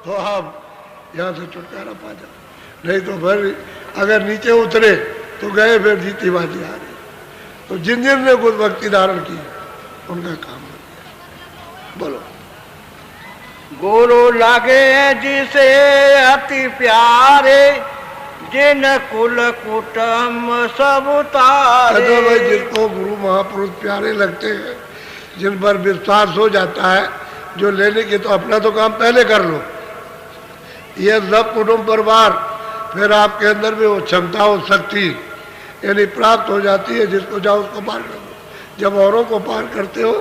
तो आप यहाँ से छुटकारा पा जाओ, नहीं तो फिर अगर नीचे उतरे तो गए, फिर जीती बाजी आ रही। तो जिन जिन ने गुरु भक्ति धारण की उनका काम हो गया। बोलो। गुरु लगे जिसे अति प्यारे, जिन कुल कुटुंब सब तारे। तो भाई जिनको गुरु महापुरुष प्यारे लगते हैं, जिन पर विश्वास हो जाता है, जो लेने के, तो अपना तो काम पहले कर लो। ये सब कुटुंब परिवार फिर आपके अंदर भी वो क्षमता हो शक्ति यानी प्राप्त हो जाती है, जिसको जाओ उसको पार कर दो। जब औरों को पार करते हो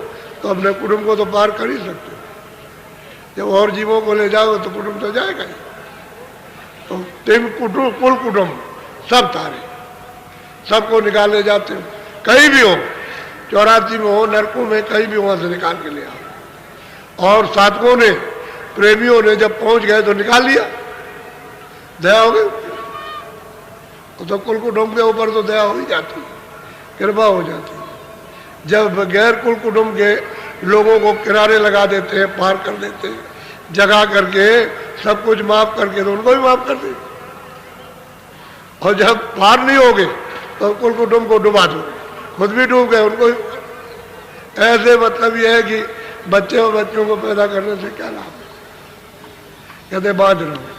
तो अपने कुटुंब को तो पार कर ही सकते हो। जब और जीवों को ले जाओ तो कुटुंब तो जाएगा ही। तो तीन कुटुंब, कुल कुटुंब सब तारे, सबको निकाले जाते हो, कहीं भी हो, 84 में हो, नरकों में, कहीं भी वहां से निकाल के ले आओ। और साधकों ने, प्रेमियों ने जब पहुंच गए तो निकाल लिया, दया हो गई। तो कुल कुटुंब के ऊपर तो दया हो ही जाती है, कृपा हो जाती है। जब गैर कुल कुटुंब के लोगों को किनारे लगा देते हैं, पार कर देते हैं, जगा करके सब कुछ माफ करके, तो उनको भी माफ कर दे। और जब पार नहीं होगे तो कुल कुटुंब को डुबा दो, खुद भी डूब गए, उनको भी। ऐसे मतलब यह है कि बच्चे और बच्चों को पैदा करने से क्या लाभ है? कहते बांध रहो।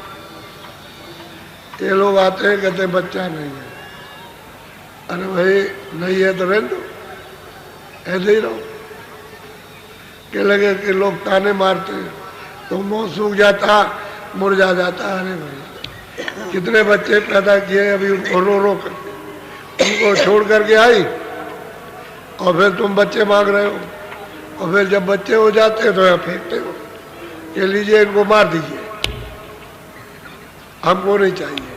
ये लोग आते हैं, कहते हैं बच्चा नहीं है। अरे भाई नहीं है तो रहने दो, ऐसे ही रहो। के लगे कि लोग ताने मारते हैं तो मुंह सूख जाता, मुरझा जाता। अरे भाई कितने बच्चे पैदा किए, अभी उनको रो रो कर उनको छोड़ करके आई, और फिर तुम बच्चे मांग रहे हो। और फिर जब बच्चे हो जाते हैं तो यहाँ फेंकते हो कि लीजिए इनको मार दीजिए, हमको नहीं चाहिए।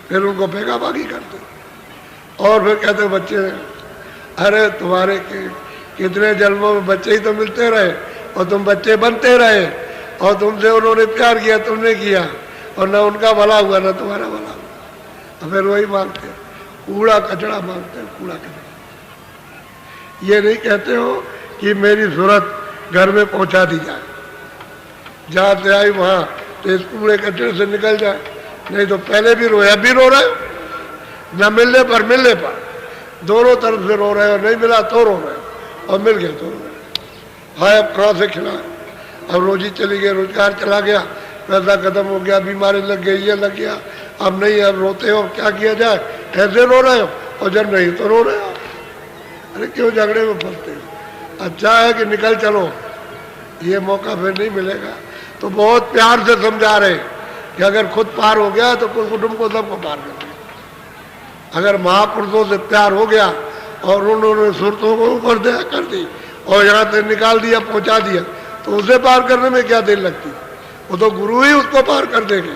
फिर उनको फेंका बागी करते, और फिर कहते बच्चे, अरे तुम्हारे कितने जन्मों में बच्चे ही तो मिलते रहे, और तुम बच्चे बनते रहे, और तुमसे उन्होंने प्यार किया, तुमने किया, और ना उनका भला हुआ ना तुम्हारा भला हुआ। तो फिर वही मांगते, कूड़ा कचड़ा मांगते हैं, कूड़ा कचड़ा। ये नहीं कहते हो कि मेरी जरूरत घर में पहुंचा दी जाए, जहाँ से आई वहाँ तो इस कूड़े कचरे से निकल जाए। नहीं तो पहले भी रोया, भी रो रहे हो, न मिलने पर दोनों तरफ से रो रहे हो, नहीं मिला तो रो रहे हो, और मिल गया तो रो रहे हो। हाय अब कहाँ से खिलाए, अब रोजी चली गई, रोजगार चला गया, पैसा खत्म हो गया, बीमारी लग गई, ये लग गया, अब नहीं, अब रोते हो, क्या किया जाए, ऐसे रो रहे हो, और जब नहीं तो रो रहे हो। अरे क्यों झगड़े में फंसते हो? अच्छा है कि निकल चलो, ये मौका फिर नहीं मिलेगा। तो बहुत प्यार से समझा रहे कि अगर खुद पार हो गया तो कुल कुटुंब को सबको पार कर दिया। अगर महापुरुषों से प्यार हो गया और उन्होंने सुरतों को ऊपर दया कर दी और यहाँ से निकाल दिया, पहुंचा दिया, तो उसे पार करने में क्या देर लगती? वो तो गुरु ही उसको पार कर देंगे,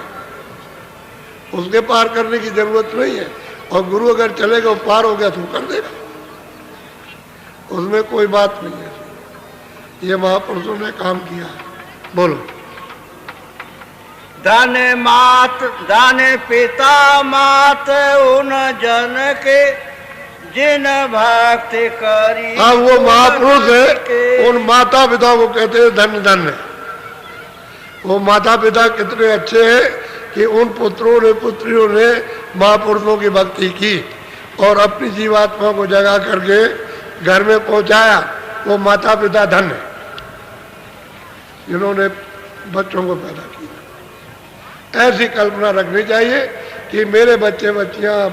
उसके पार करने की जरूरत नहीं है। और गुरु अगर चलेगा, पार हो गया तो कर देगा, उसमें कोई बात नहीं है। ये महापुरुषों ने काम किया है। बोलो। धन मात धन पिता मात उन जन के, जिन भक्ति करी। हाँ, वो महापुरुष है, उन माता पिता को कहते हैं धन धन। वो माता पिता कितने अच्छे हैं कि उन पुत्रों ने पुत्रियों ने महापुरुषों की भक्ति की और अपनी जीवात्मा को जगा करके घर में पहुंचाया। वो माता पिता धन है जिन्होंने बच्चों को पैदा किया। ऐसी कल्पना रखनी चाहिए कि मेरे बच्चे बच्चियां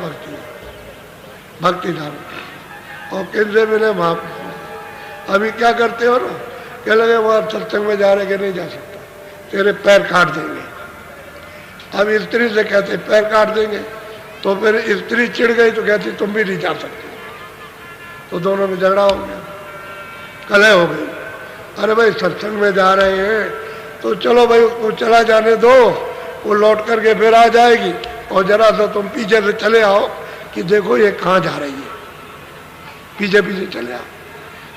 भक्ति धारण और किनसे मिले, महापुरुष। अभी क्या करते हो ना, क्या लगे वहां सत्संग में जा रहे कि नहीं जा सकता, तेरे पैर काट देंगे। अब स्त्री से कहते पैर काट देंगे, तो फिर स्त्री चिढ़ गई तो कहती तुम भी नहीं जा सकते, तो दोनों में झगड़ा हो गया, कलह हो गई। अरे भाई सत्संग में जा रहे हैं तो चलो भाई उसको चला जाने दो, वो लौट करके फिर आ जाएगी, और जरा सा तुम पीछे से चले आओ कि देखो ये कहाँ जा रही है, पीछे पीछे चले आओ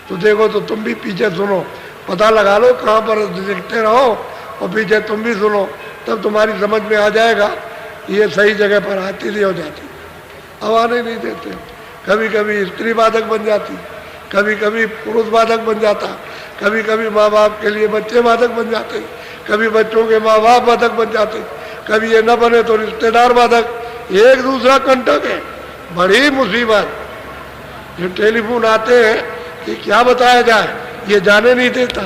तो देखो, तो तुम भी पीछे सुनो, पता लगा लो कहाँ पर, देखते रहो और पीछे तुम भी सुनो, तब तुम्हारी समझ में आ जाएगा ये सही जगह पर आती नहीं हो जाती। अब आने नहीं देते, कभी कभी स्त्री बाधक बन जाती, कभी कभी पुरुष बाधक बन जाता, कभी कभी माँ बाप के लिए बच्चे बाधक बन जाते, कभी बच्चों के माँ बाप बाधक बन जाते, कभी ये न बने तो रिश्तेदार बाधक, एक दूसरा कंटक है, बड़ी मुसीबत। जो टेलीफोन आते हैं कि क्या बताया जाए, ये जाने नहीं देता।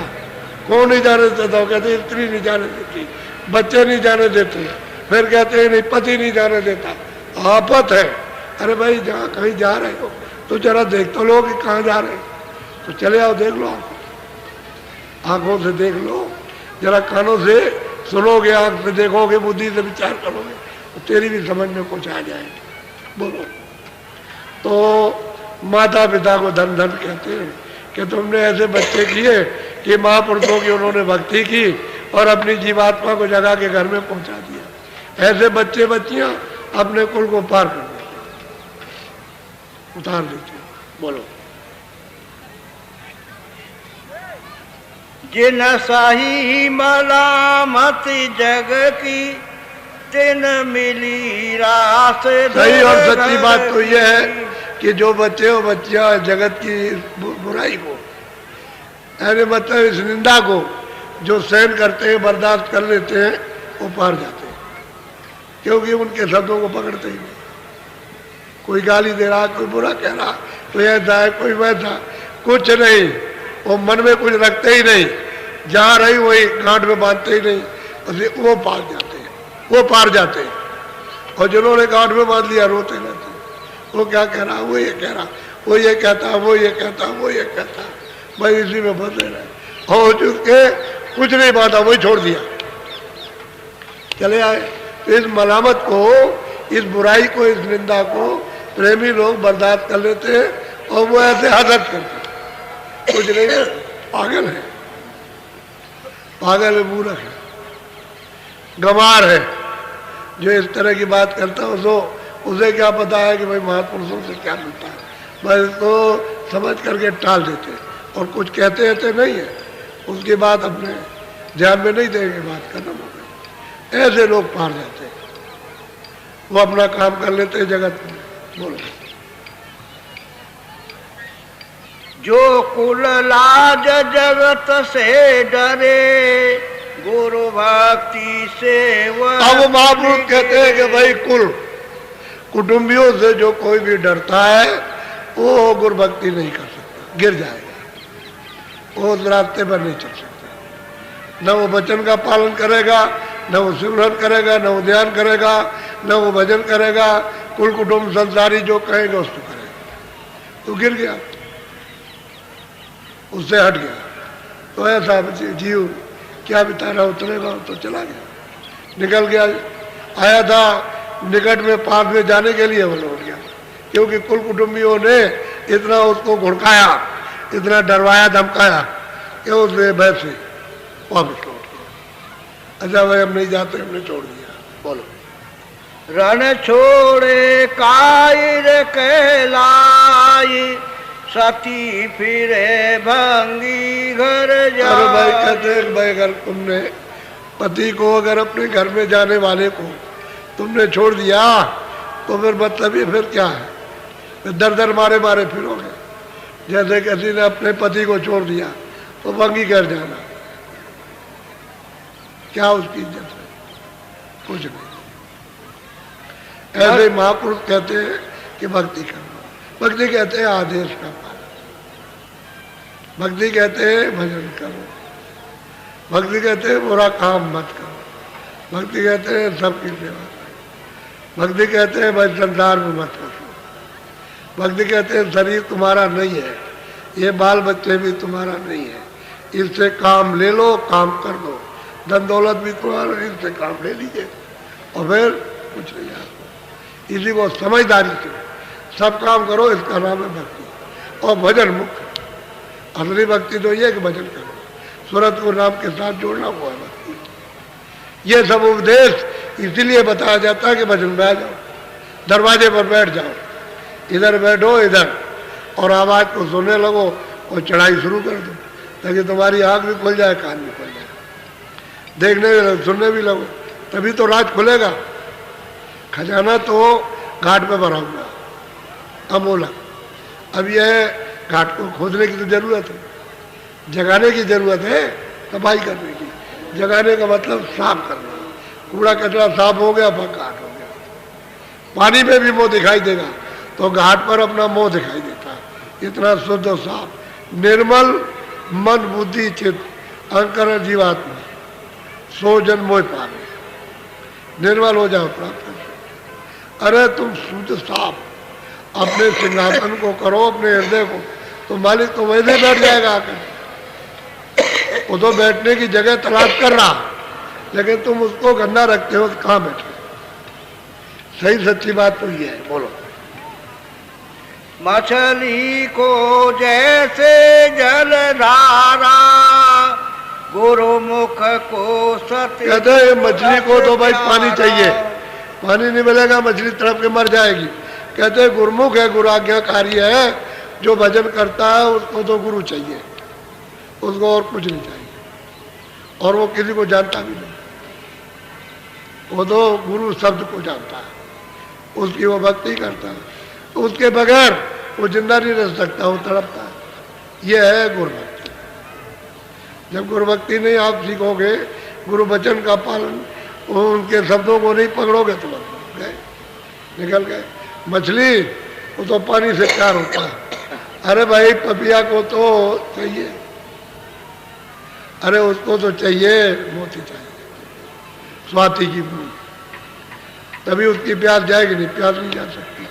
कौन नहीं जाने देता? वो कहते स्त्री नहीं जाने देती, बच्चे नहीं जाने देते, फिर कहते हैं नहीं पति नहीं जाने देता। आफत है। अरे भाई जहाँ कहीं जा रहे हो तो जरा देख तो लो कि कहाँ जा रहे हो, तो चले आओ देख लो, आंखों से देख लो, जरा कानों से सुनोगे, आंख से देखोगे, बुद्धि से विचार करोगे तो तेरी भी समझ में कुछ आ जाएगा। बोलो। तो माता पिता को धन धन कहते हैं कि तुमने ऐसे बच्चे किए कि महापुरुषों की उन्होंने भक्ति की और अपनी जीवात्मा को जगा के घर में पहुंचा दिया। ऐसे बच्चे बच्चियां अपने कुल को पार कर देते, उतार देते। बोलो। जिन सही मलामत जग की तिन मिली रास। सही और सच्ची बात तो यह है कि जो बच्चे और बच्चियां जगत की बुराई को, ऐसे मतलब इस निंदा को जो सहन करते हैं, बर्दाश्त कर लेते हैं, वो पार जाते हैं, क्योंकि उनके शब्दों को पकड़ते ही नहीं। कोई गाली दे रहा, कोई बुरा कह रहा, कोई ऐसा है, कोई वैसा, कुछ नहीं, वो मन में कुछ रखते ही नहीं, जहाँ रही वही गांठ में बांधते ही नहीं, वो पार जाते हैं, वो पार जाते हैं। और जिन्होंने गांठ में बांध लिया रोते रहते, वो क्या कह रहा, वो ये कह रहा, वो ये कहता, वो ये कहता, वो ये कहता, भाई इसी में फंसे रहे। और चुके कुछ नहीं बांधा, वही छोड़ दिया, चले आए। इस मलामत को, इस बुराई को, इस निंदा को प्रेमी लोग बर्दाश्त कर लेते हैं और वो ऐसे हसरत करते, कुछ नहीं, पागल है, पागल है, मूर्ख है, गंवार है। जो इस तरह की बात करता है तो उसे क्या पता है कि भाई महापुरुषों से क्या मिलता है, बस इसको समझ करके टाल देते और कुछ कहते रहते नहीं है, उसकी बात अपने ध्यान में नहीं देंगे, बात खत्म हो गई। ऐसे लोग पार जाते हैं, वो अपना काम कर लेते हैं जगत में। बोलो। जो कुल लाज जगत से डरे गुरु भक्ति से अब महापुरुष कहते हैं कि भाई कुल कुटुंबियों से जो कोई भी डरता है वो गुरु भक्ति नहीं कर सकता, गिर जाएगा, वो उस रास्ते पर नहीं चल सकता। न वो वचन का पालन करेगा, न वो सिमरन करेगा, न वो ध्यान करेगा, न वो भजन करेगा, कुल कुटुंब संसारी जो कहेगा उसको करेगा, तो गिर गया, उससे हट गया। तो ऐसा जीव क्या बिताना, उतरेगा तो चला गया, निकल गया। आया था निकट में पास में जाने के लिए वो लौट गया, क्योंकि कुल कुटुंबियों ने इतना उसको घुड़काया, इतना डरवाया धमकाया कि उसने वैसे वापस लौट गया। अच्छा भाई हम नहीं जाते, हमने छोड़ दिया। बोलो। रण छोड़े कायर कहलाई सती फिरे भंगी घर जा। अरे भाई कहते हैं भाई अगर तुमने पति को, अगर अपने घर में जाने वाले को तुमने छोड़ दिया तो फिर मतलब ये फिर क्या है, फिर दर दर मारे मारे फिरोगे। जैसे किसी ने अपने पति को छोड़ दिया तो भंगी घर जाना, क्या उसकी इज्जत है, कुछ नहीं। ऐसे महापुरुष कहते हैं कि भक्ति करो, भक्ति कहते हैं आदेश का पालन, भक्ति कहते हैं भजन करो, भक्ति कहते हैं बुरा काम मत करो, भक्ति कहते हैं सबकी सेवा करो, भक्ति कहते हैं भाई संसार में मत फंसो, भक्ति कहते हैं शरीर तुम्हारा नहीं है, ये बाल बच्चे भी तुम्हारा नहीं है, इससे काम ले लो, काम कर दो, धन दौलत भी तुम्हारा, इससे काम ले लीजिए और फिर कुछ नहीं आता। इसी को समझदारी से सब काम करो, इसका नाम है भक्ति। और भजन मुख्य, असली भक्ति तो ये कि भजन करो, सूरत को नाम के साथ जोड़ना हुआ है भक्ति। ये सब उपदेश इसीलिए बताया जाता है कि भजन बैठ जाओ, दरवाजे पर बैठ जाओ, इधर बैठो इधर, और आवाज को सुनने लगो और चढ़ाई शुरू कर दो, ताकि तुम्हारी आँख भी खुल जाए, कान भी खुल जाए, देखने भी लगो, सुनने भी लगो, तभी तो राज खुलेगा। खजाना तो घाट पे भरा हुआ अमोलक, अब यह घाट को खोदने की तो जरूरत है, जगाने की जरूरत है, सफाई करने की। जगाने का मतलब साफ करना। कूड़ा कचरा साफ हो गया, घाट हो गया। पानी में भी मुंह दिखाई देगा तो घाट पर अपना मुंह दिखाई देता है। इतना शुद्ध और साफ निर्मल मन बुद्धि चित्त अंकर जीवात्मा सो जन मोह पावे। निर्मल हो जाओ प्राप्त। अरे तुम शुद्ध साफ अपने सिंहासन को करो, अपने हृदय को, तो मालिक तो वैसे बैठ जाएगा आकर। वो तो बैठने की जगह तलाश कर रहा, लेकिन तुम उसको गंदा रखते हो, कहाँ बैठे। सही सच्ची बात तो ये है। बोलो। मछली को जैसे जलधारा गुरुमुख को सत्य। कहते हैं मछली को तो भाई पानी चाहिए, पानी नहीं मिलेगा मछली तड़प के मर जाएगी। कहते हैं गुरुमुख है, गुरु आज्ञाकारी है, जो भजन करता है उसको तो गुरु चाहिए, उसको और कुछ नहीं चाहिए। और वो किसी को जानता भी नहीं, वो तो गुरु शब्द को जानता है, उसकी वो भक्ति करता है। उसके बगैर वो जिंदा नहीं रह सकता, वो तड़पता है। ये है गुरुभक्ति। जब गुरुभक्ति नहीं आप सीखोगे, गुरु वचन का पालन, उनके शब्दों को नहीं पकड़ोगे तो गए, निकल गए। मछली वो तो पानी से प्यार होता है। अरे भाई पपिया को तो चाहिए, अरे उसको तो चाहिए मोती चाहिए, स्वाति की बूंद, तभी उसकी प्यास जाएगी, नहीं प्यास नहीं जा सकती।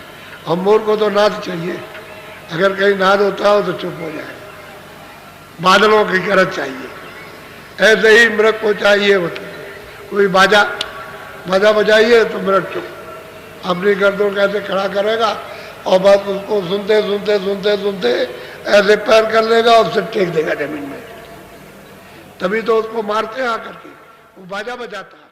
हम मोर को तो नाद चाहिए, अगर कहीं नाद होता हो तो चुप हो जाएगा। बादलों की गरज चाहिए, ऐसे ही मृग को चाहिए होता है। कोई बाजा बजाइए तो मृग चुप, अपनी गर्दन कैसे खड़ा करेगा और बस उसको सुनते सुनते सुनते सुनते ऐसे पैर कर लेगा और फिर टेक देगा जमीन में। तभी तो उसको मारते हैं आकर के, वो बाजा बजाता है।